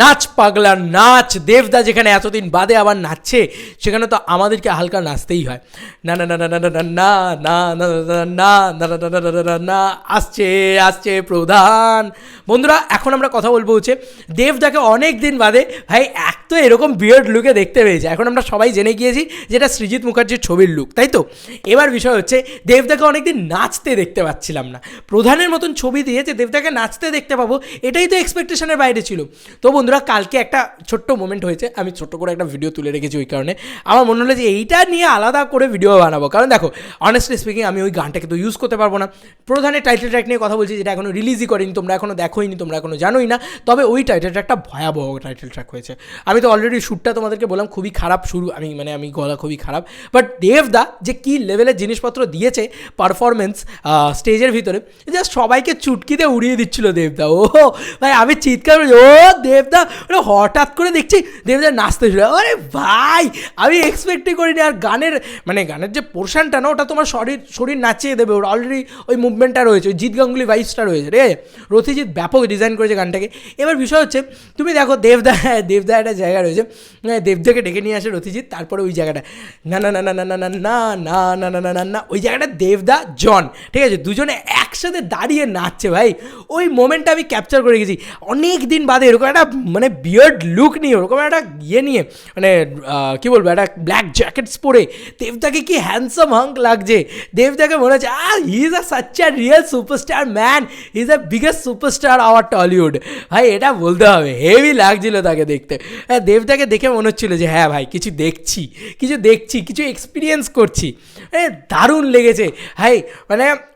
নাচ পাগলা নাচ। দেবদা যেখানে এতদিন বাদে আবার নাচছে সেখানে তো আমাদেরকে হালকা নাচতেই হয়। না না না না না না না না না না না না আসছে আসছে প্রধান। বন্ধুরা এখন আমরা কথা বলবো হচ্ছে দেবদাকে অনেক দিন বাদে ভাই এক তো এরকম বিয়ার্ড লুকে দেখতে পেয়েছে। এখন আমরা সবাই জেনে গিয়েছি যেটা সৃজিত মুখার্জির ছবির লুক, তাই তো? এবার বিষয় হচ্ছে দেবদাকে অনেকদিন নাচতে দেখতে পাচ্ছিলাম না। প্রধানের মতন ছবি দিয়ে যে দেবদাকে নাচতে দেখতে পাবো এটাই তো এক্সপেকটেশনের বাইরে ছিল। তো বন্ধুরা কালকে একটা ছোট্ট মোমেন্ট হয়েছে, আমি ছোট্ট করে একটা ভিডিও তুলে রেখেছি। ওই কারণে আমার মনে হলো যে এইটা নিয়ে আলাদা করে ভিডিও বানাবো, কারণ দেখো অনেস্টলি স্পিকিং আমি ওই গানটাকে তো ইউজ করতে পারবো না। প্রধানের টাইটেল ট্র্যাক নিয়ে কথা বলছি যেটা এখনো রিলিজই করেনি, তোমরা এখনো দেখোইনি, তোমরা এখনো জানোই না। তবে ওই টাইটেল ট্র্যাকটা ভয়াবহ টাইটেল ট্র্যাক হয়েছে। আমি তো অলরেডি শ্যুটটা তোমাদেরকে বললাম খুবই খারাপ শুরু, আমি গলা খুবই খারাপ। বাট দেবদা যে কী লেভেলের জিনিসপত্র দিয়েছে পারফরমেন্স স্টেজের ভিতরে, জাস্ট সবাইকে চুটকিতে উড়িয়ে দিচ্ছিল দেবদা। ও ভাই আমি চিৎকার করি, ও দেবদা হঠাৎ করে দেখছি দেবদা নাচতে শুরু। আরে ভাই আমি এক্সপেক্টই করিনি। আর গানের যে পোর্শনটা না ওটা তোমার শরীর নাচিয়ে দেবে। ওর অলরেডি ওই মুভমেন্টটা রয়েছে, ওই জিৎ গাঙ্গুলি ভাইবসটা রয়েছে রে। রথিজিৎ ব্যাপক ডিজাইন করেছে গানটাকে। এবার বিষয় হচ্ছে তুমি দেখো দেবদা একটা জায়গা রয়েছে, দেবদাকে ডেকে নিয়ে আসে রথিজিৎ, তারপরে ওই জায়গাটা না না না না না না না না না না না না না না ওই জায়গাটা দেবদা জন, ঠিক আছে, দুজনে একসাথে দাঁড়িয়ে নাচছে ভাই। ওই মোমেন্টটা আমি ক্যাপচার করে গেছি। অনেক দিন বাদে এরকম একটা বিয়ার্ড লুক নিয়ে, ওরকম একটা নিয়ে কী বলবো, একটা ব্ল্যাক জ্যাকেটস পরে দেবদাকে কি হ্যান্ডসাম হাঙ্ক লাগছে। দেবদাকে মনে হচ্ছে he is such a real superstar man, he is the biggest superstar hour Tollywood. ভাই এটা বলতে হবে, হেভি লাগছিল তাকে দেখতে। হ্যাঁ দেবদাকে দেখে মনে হচ্ছিলো যে হ্যাঁ ভাই কিছু দেখছি, কিছু এক্সপিরিয়েন্স করছি। দারুণ লেগেছে ভাই।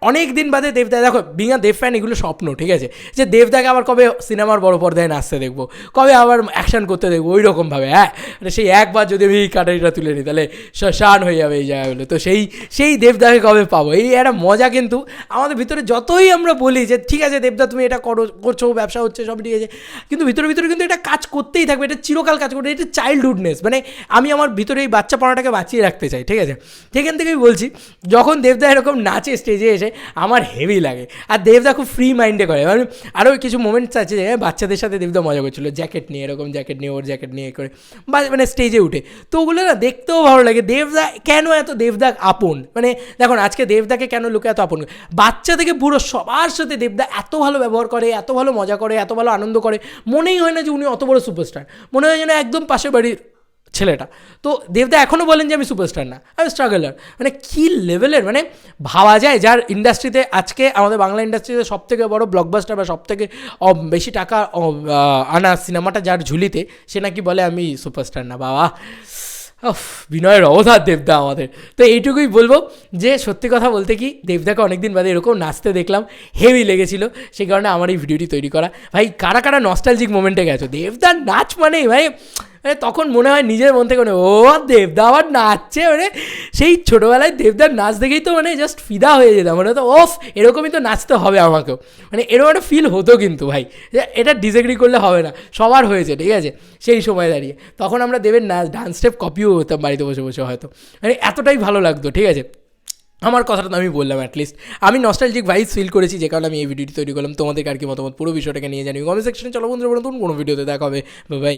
অনেক দিন বাদে দেবদা, দেখো বিঙা দেব ফ্যান এগুলো স্বপ্ন, ঠিক আছে, যে দেবদাকে আবার কবে সিনেমার বড় পর্দায় নাচতে দেখবো, কবে আবার অ্যাকশন করতে দেখবো ওই রকমভাবে। হ্যাঁ সেই একবার যদি আমি এই কাটারিটা তুলে নিই তাহলে শ্মশান হয়ে যাবে এই জায়গাগুলো। তো সেই দেবদাকে কবে পাবো, এই একটা মজা। কিন্তু আমাদের ভিতরে যতই আমরা বলি যে ঠিক আছে দেবদা তুমি এটা করছো, ব্যবসা হচ্ছে সব ঠিক আছে, কিন্তু ভিতরে কিন্তু এটা কাজ করতেই থাকবে, এটা চিরকাল কাজ করবে। এটা চাইল্ডহুডনেস, আমি আমার ভিতরে এই বাচ্চা পড়াটাকে বাঁচিয়ে রাখতে চাই, ঠিক আছে। সেখান থেকেই বলছি যখন দেবদা এরকম নাচে স্টেজে এসে আমার হেভি লাগে। আর দেবদা খুব ফ্রি মাইন্ডে করে। আরও কিছু মোমেন্টস আছে যে বাচ্চাদের সাথে দেবদা মজা করছিলো, জ্যাকেট নিয়ে, এরকম জ্যাকেট নিয়ে, ওর জ্যাকেট নিয়ে করে স্টেজে উঠে। তো ওগুলো না দেখতেও ভালো লাগে। দেবদা কেন এত দেবদা আপন, দেখুন আজকে দেবদাকে কেন লোকে এত আপন, বাচ্চা থেকে বুড়ো সবার সাথে দেবদা এত ভালো ব্যবহার করে, এত ভালো মজা করে, এত ভালো আনন্দ করে। মনেই হয় না যে উনি অত বড় সুপারস্টার, মনে হয় যেন একদম পাশের বাড়ির ছেলেটা। তো দেবদা এখনও বলেন যে আমি সুপারস্টার না, আমি স্ট্রাগলার। কী লেভেলের, ভাবা যায় যার ইন্ডাস্ট্রিতে আজকে আমাদের বাংলা ইন্ডাস্ট্রিতে সবথেকে বড় ব্লকবাস্টার বা সবথেকে বেশি টাকা আনা সিনেমাটা যার ঝুলিতে, সে নাকি বলে আমি সুপারস্টার না। বাবা বিনয়ের অবধার দেবদা আমাদের। তো এইটুকুই বলবো যে সত্যি কথা বলতে কি দেবদাকে অনেকদিন বাদে এরকম নাচতে দেখলাম, হেভি লেগেছিল। সেই কারণে আমার এই ভিডিওটি তৈরি করা। ভাই কারা কারা নস্টালজিক মোমেন্টে গেছো, দেবদার নাচ ভাই তখন মনে হয় নিজের মন থেকে ও দেবদা আবার নাচছে, সেই ছোটোবেলায় দেবদার নাচ দেখেই তো জাস্ট ফিদা হয়ে যেতাম। তো এরকমই তো নাচতে হবে আমাকেও, এরকম একটা ফিল হতো। কিন্তু ভাই এটা ডিসএগ্রি করলে হবে না, সবার হয়েছে, ঠিক আছে। সেই সময় দাঁড়িয়ে তখন আমরা দেবের ডান্স স্টেপ কপিও হতাম বাড়িতে বসে বসে, হয়তো এতটাই ভালো লাগতো, ঠিক আছে। আমার কথাটা তো আমি বললাম, অ্যাটলিস্ট আমি নস্টালজিক ভাইবস ফিল করেছি, যে কারণে আমি এই ভিডিওটি তৈরি করলাম। তোমাদের আর কি মতামত পুরো বিষয়টাকে নিয়ে জানি কমেন্ট সেকশনে। চলো বন্ধুরা, নতুন কোনো ভিডিওতে দেখা হবে, বাই।